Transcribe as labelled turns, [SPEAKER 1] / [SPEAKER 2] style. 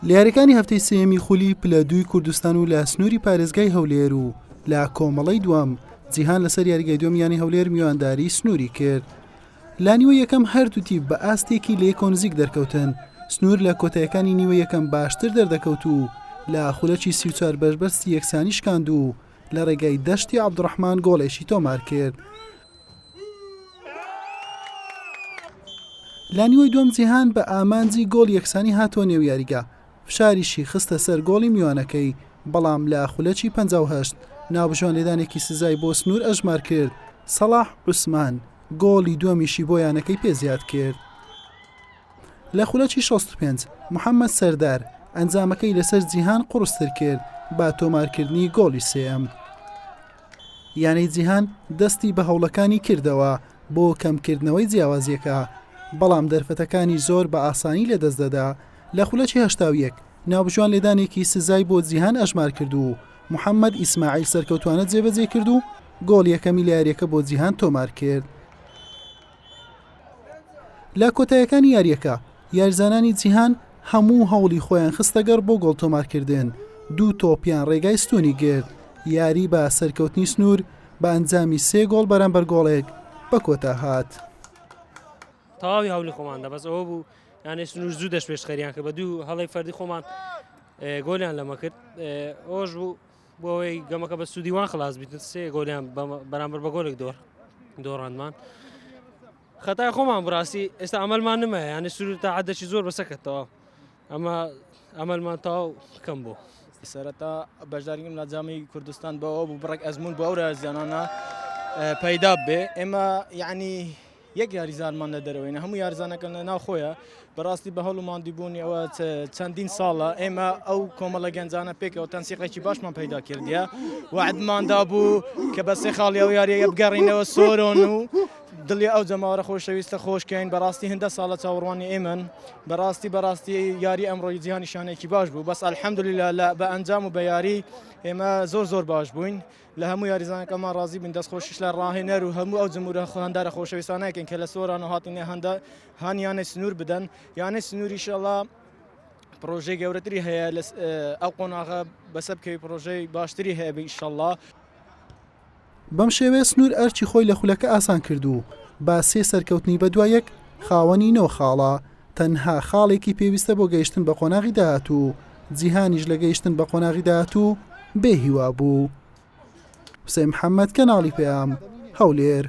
[SPEAKER 1] لیارەکانی هەفتەی سێمی خولی پلە دووی کوردستان و لە سنووری پارێزگای هەولێر و لە کۆمەڵەی دووەم جیهان لەسەر یاریگای دووەمیانی هەولێر میوانداری سنووری کرد. لا نیوە یەکەم هەردوو تیپ بە ئاستێکی لێکۆ نزیک دەرکەوتن. سنوور لە کۆتاییەکانی نیوە یەکەم باشتر دەردەکەوت و لە خولەکی 34 بەشبەستی یەکسانی شکاند و لە ڕێگای دەشتی عەبدوڕەحمان گۆڵێکی تۆمار کرد. لا نیوەی دووەم جیهان بە ئامانجی گۆڵ یەکسانی هاتۆ نێو یاریگا، فشاریشی خستە سەر گۆڵی میوانەکەی، بەڵام لە خولەکی 58 ناوبژوان لێدانێکی سزای بۆ سنوور ئەژمار کرد. سەلاح عوسمان گۆڵی دووەمیشی بۆ یانەکەی پێزیاد کرد. لە خولەکی 65 محەممەد سەردار ئەنجامەکەی لەسەر جیهان قورستر کرد با تۆمارکردنی گۆڵی سێم. یانەی جیهان دەستی بە هەوڵەکانی کردەوە بۆ کەمکردنەوەی جیاوازیەکە، بەڵام دەرفەتەکانی زۆر بە ئاسانی لەدەستدەدا. لە خولەکی 81 ناوبژوان لێدانێکی سزای بۆ جیهان ئەژمار کرد و محەممەد ئیسماعیل سەرکەوتوانە جێبەجێ کرد و گۆڵ یەکەمی لە یاریەکە بۆ جیهان تۆمار کرد. لە کۆتاییەکانی یاریەکە یاریزانانی جیهان هەموو هەوڵی خۆیان خستەگەر بۆ گۆڵ تۆمارکردن. دوو تۆپیان ڕێگای ستونی گرت. یاری بە سەرکەوتنی سنوور بە ئەنجامی 3 گۆڵ بەرامبەر گۆڵێک بە کۆتا هات.
[SPEAKER 2] تەواوی هەوڵی خۆماندا بەس ئەوە بوو، یانێ سنوور زوو دەست پێشخەریان کرد بە دوو هەڵی فەردی خۆمان گۆلیان لەمە کرد. ئەوەش بوو بۆ ئەوەی گەمەکە بە سوودیوان خلاص بیت، 3 گۆلیان بەرامبەر بە گۆڵێک دۆڕاندمان. خەتای خۆمان بڕاستی ئێستا ئەمەلمان نمایە، یانێ سنوور تا عەدەشی زۆر بەسەکەتەوە، ئەمە ئەمەلمان تەواو کەم بوو.
[SPEAKER 3] سەرەتا بەشداریگرم لە جامی کوردستان بەوە بوو بڕێک ئەزمون بۆ ئەو یاریزانانە پەیدا بێ. ئێمە یعنی یەک یاریزانمان لە دەرەوەینە، هەموو یاریزانەکەن لە ناو خۆیە. بەڕاستی بە هەوڵماندی بوونی ئەوە چەندین ساڵە ئێمە ئەو کۆمەڵە گەنجانە پێکەوە تەنسیقێکی باشمان پەیدا کردیە. وعدماندا بوو کە بە 3 خاڵی ئەو یاریەکە بگەڕینەوە سۆرۆن و دڵی ئەو جەماوەرە خۆشەویستە خۆشکەین. بەڕاستی هەندە ساڵە چاوەڕوانی ئێمن. بەڕاستی یاری ئەمڕۆی جیهانی شانێکی باش بوو، بەس ئەلحەمدولیلا بە ئەنجام و بە یاری ئێمە زۆر باش بووین. لە هەموو یاریزانەکەمان ڕازی بن، دەستخۆشیش لە ڕاهێنەر و هەموو ئەو جمهورە هەندارە خۆشەویستانەکەن کە لە سۆران و هاتینێ هەانیانە سنوور بدەن. یانە سنووری ئینشەڵا پرۆژەی گەورەتری هەیە ئەو قۆناغە بەسەر بکەوی پرۆژەی باشتری هەیە ئینشەڵا.
[SPEAKER 1] بەم شێوەیە سنوور ئەرچی خۆی لە خولەکە ئاسان کرد و با 3 سەرکەوتنی بەدوایەک خاوەنی 9 خاڵە. تەنها خاڵێکی پێویستە بۆ گەیشتن بە قۆناغی داهاتوو. جیهانیش لە گەیشتن بە قۆناغی داهاتوو بێهیوا بوو. حوسێن محەممەد، کەناڵی پێام، هەولێر.